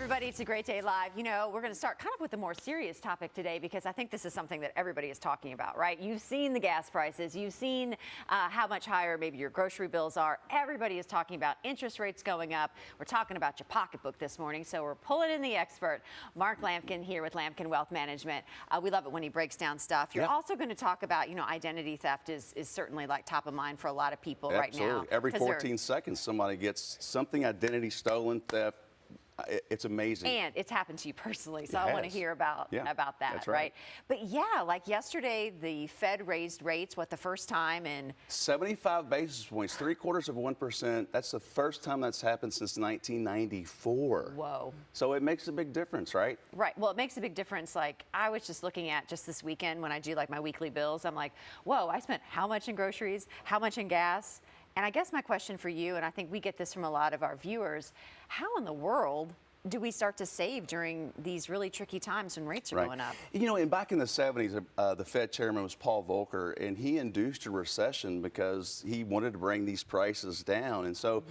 everybody. It's a great day live. You know, we're going to start kind of with a more serious topic today because I think this is something that everybody is talking about, right? You've seen the gas prices. You've seen how much higher maybe your grocery bills are. Everybody is talking about interest rates going up. We're talking about your pocketbook this morning. So we're pulling in the expert, Mark Lampkin, here with Lampkin Wealth Management. We love it when he breaks down stuff. You're also going to talk about, you know, identity theft is certainly like top of mind for a lot of people right now. Every 14 seconds, somebody gets something identity stolen, theft. It's amazing. And it's happened to you personally, so I want to hear about that, that's right? But yeah, like yesterday, the Fed raised rates, the first time in 75 basis points, 0.75%. That's the first time that's happened since 1994. Whoa. So it makes a big difference, right? Right. Well, it makes a big difference. Like, I was just looking at just this weekend when I do like my weekly bills, I'm like, whoa, I spent how much in groceries, how much in gas? And I guess my question for you, and I think we get this from a lot of our viewers, how in the world do we start to save during these really tricky times when rates are going up? You know, and back in the 70s, the Fed chairman was Paul Volcker, and he induced a recession because he wanted to bring these prices down. And so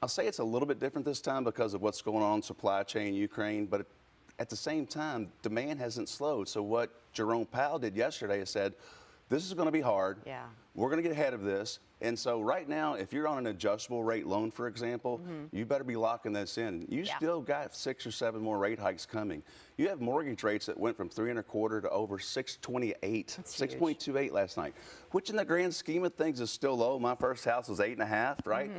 I'll say it's a little bit different this time because of what's going on, supply chain, Ukraine, but at the same time, demand hasn't slowed. So what Jerome Powell did yesterday is said, this is going to be hard. Yeah. We're going to get ahead of this. And so right now, if you're on an adjustable rate loan, for example, you better be locking this in. You still got 6 or 7 more rate hikes coming. You have mortgage rates that went from 3.25 to over 6.28, 6.28 last night, which in the grand scheme of things is still low. My first house was 8.5, right?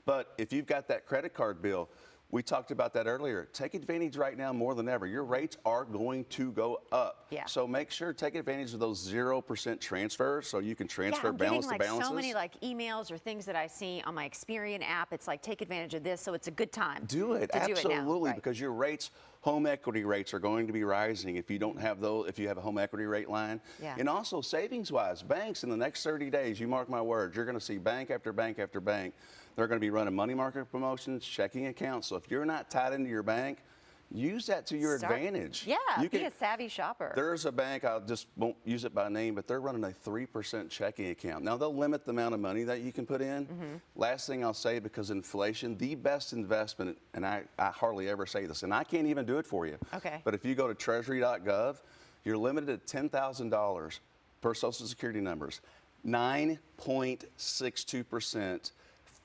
But if you've got that credit card bill, we talked about that earlier. Take advantage right now more than ever. Your rates are going to go up. Yeah. So make sure take advantage of those 0% transfers so you can transfer balance to balances. So many like emails or things that I see on my Experian app. It's like take advantage of this, so it's a good time. Do it, absolutely, because your rates, home equity rates are going to be rising if you don't have those. If you have a home equity rate line, and also savings-wise, banks in the next 30 days, you mark my words, you're going to see bank after bank after bank. They're going to be running money market promotions, checking accounts. So if you're not tied into your bank, use that to your advantage. Yeah, be a savvy shopper. There's a bank, I just won't use it by name, but they're running a 3% checking account. Now, they'll limit the amount of money that you can put in. Last thing I'll say, because inflation, the best investment, and I hardly ever say this, and I can't even do it for you. Okay. But if you go to treasury.gov, you're limited to $10,000 per Social Security numbers, 9.62%.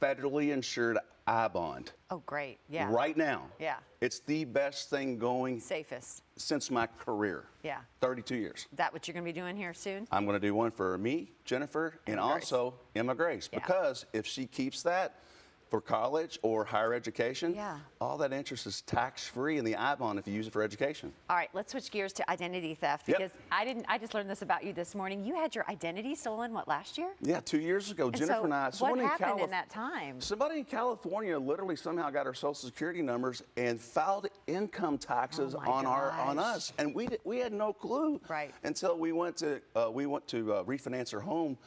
Federally insured I-bond. Oh, great. Yeah. Right now. Yeah. It's the best thing going. Safest. Since my career. Yeah. 32 years. Is that what you're going to be doing here soon? I'm going to do one for me, Jennifer, and also Emma Grace. Because if she keeps that for college or higher education, all that interest is tax-free in the I-bond if you use it for education. All right, let's switch gears to identity theft because I just learned this about you this morning. You had your identity stolen, last year? Yeah, 2 years ago. And Jennifer and I. What happened in that time? Somebody in California literally somehow got our Social Security numbers and filed income taxes on us, and we had no clue until we went to refinance our home.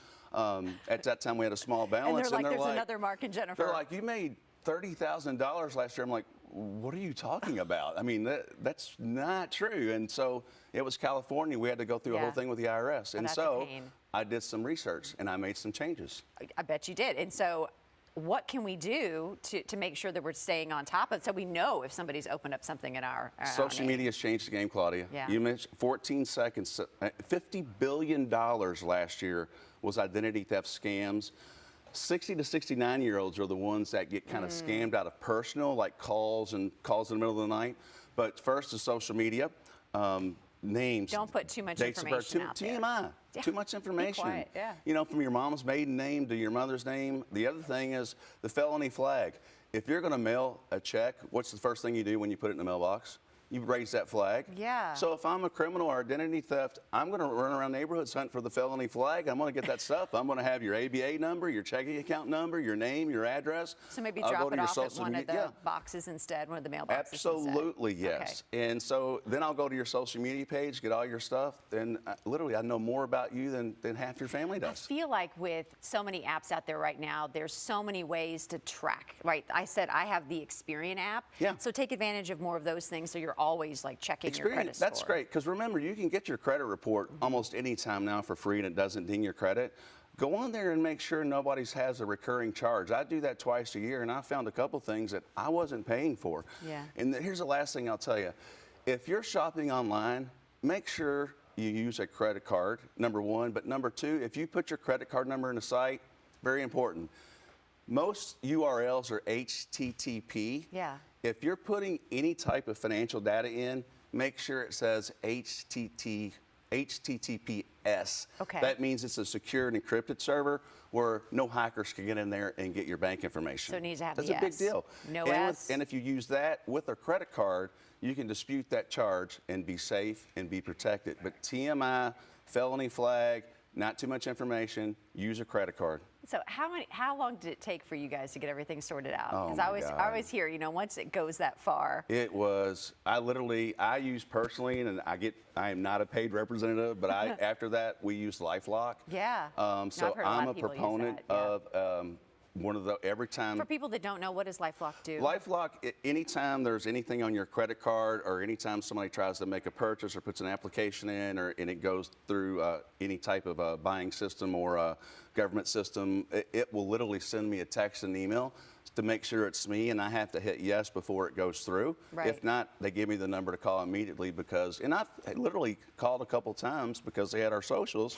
At that time, we had a small balance. And they're like, there's another Mark and Jennifer. They're like, you made $30,000 last year. I'm like, what are you talking about? I mean, that's not true. And so it was California. We had to go through a whole thing with the IRS. And so I did some research and I made some changes. I bet you did. And so what can we do to make sure that we're staying on top of it so we know if somebody's opened up something in our social media has changed the game, Claudia. Yeah. You mentioned 14 seconds, $50 billion last year was identity theft scams. 60 to 69-year-olds are the ones that get kind of scammed out of personal, like calls in the middle of the night. But first is social media. Names. Don't put too much information out there. TMI. Too much information. Be quiet, You know, from your mom's maiden name to your mother's name. The other thing is the felony flag. If you're going to mail a check, what's the first thing you do when you put it in the mailbox? You raise that flag. Yeah. So if I'm a criminal or identity theft, I'm going to run around neighborhoods hunting for the felony flag. I'm going to get that stuff. I'm going to have your ABA number, your checking account number, your name, your address. So maybe drop it off at one of the boxes instead, one of the mailboxes. Absolutely, yes. Okay. And so then I'll go to your social media page, get all your stuff, and literally I know more about you than half your family does. I feel like with so many apps out there right now, there's so many ways to track, right? I said I have the Experian app. Yeah. So take advantage of more of those things so you're always like checking your credit score. That's great, because remember, you can get your credit report almost any time now for free and it doesn't ding your credit. go on there and make sure nobody's has a recurring charge. I do that twice a year, and I found a couple things that I wasn't paying for. Yeah. And here's the last thing I'll tell you. If you're shopping online, make sure you use a credit card, number one. But number two, if you put your credit card number in the site, very important. Most URLs are HTTP. Yeah. If you're putting any type of financial data in, make sure it says HTTPS. Okay. That means it's a secure and encrypted server where no hackers can get in there and get your bank information. So it needs to have That's the a big S. deal. No and S. And if you use that with a credit card, you can dispute that charge and be safe and be protected. But TMI, Felony Flag, not too much information, use a credit card. So how long did it take for you guys to get everything sorted out? Oh, Because my I God. always hear, you know, once it goes that far. It was, I use personally, and I am not a paid representative, but after that, we use Lifelock. Yeah. No, So I've heard a lot I'm a of people use proponent that, yeah. of one of the, every time. For people that don't know, what does LifeLock do? Lifelock, anytime there's anything on your credit card or anytime somebody tries to make a purchase or puts an application in and it goes through any type of buying system or a government system, it will literally send me a text and email to make sure it's me, and I have to hit yes before it goes through. Right. If not, they give me the number to call immediately and I've literally called a couple times because they had our socials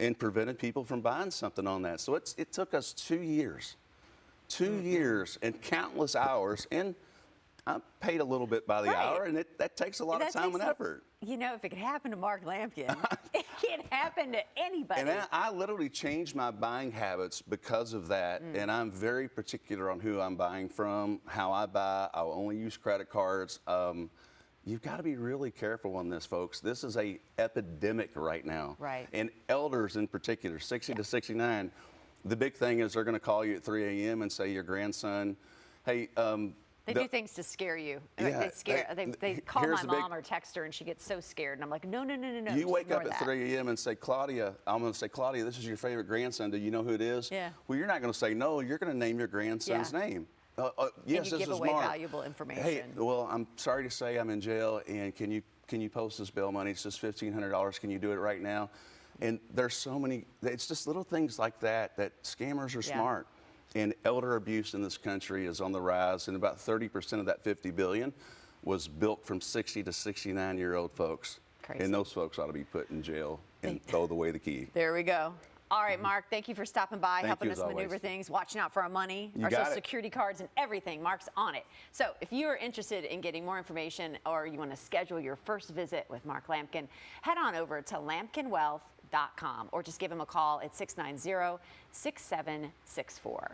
and prevented people from buying something on that. So it took us 2 years. 2 years and countless hours, and I paid a little bit by the hour, and that takes a lot of time and effort. You know, if it could happen to Mark Lampkin, it can happen to anybody. And I literally changed my buying habits because of that, and I'm very particular on who I'm buying from, how I buy. I'll only use credit cards. You've got to be really careful on this, folks. This is a epidemic right now. Right. And elders in particular, 60 to 69, the big thing is they're going to call you at 3 a.m. and say your grandson, hey, they do things to scare you. Yeah, they call my mom or text her, and she gets so scared. And I'm like, no. You just wake up ignore at that. 3 a.m. and say, Claudia, I'm going to say, Claudia, this is your favorite grandson. Do you know who it is? Yeah. Well, you're not going to say no. You're going to name your grandson's name. Yes, and you this give is away Mark. valuable information. Hey, well, I'm sorry to say I'm in jail, and can you post this bail money? It's just $1,500. Can you do it right now? And there's so many. It's just little things like that scammers are smart. And elder abuse in this country is on the rise, and about 30% of that $50 billion was built from 60 to 69-year-old folks. Crazy. And those folks ought to be put in jail and throw away the key. There we go. All right, Mark, thank you for stopping by, helping you, us as maneuver always. things, watching out for our money, our got social it. security cards, and everything. Mark's on it. So if you are interested in getting more information or you want to schedule your first visit with Mark Lampkin, head on over to lampkinwealth.com or just give him a call at 690-6764.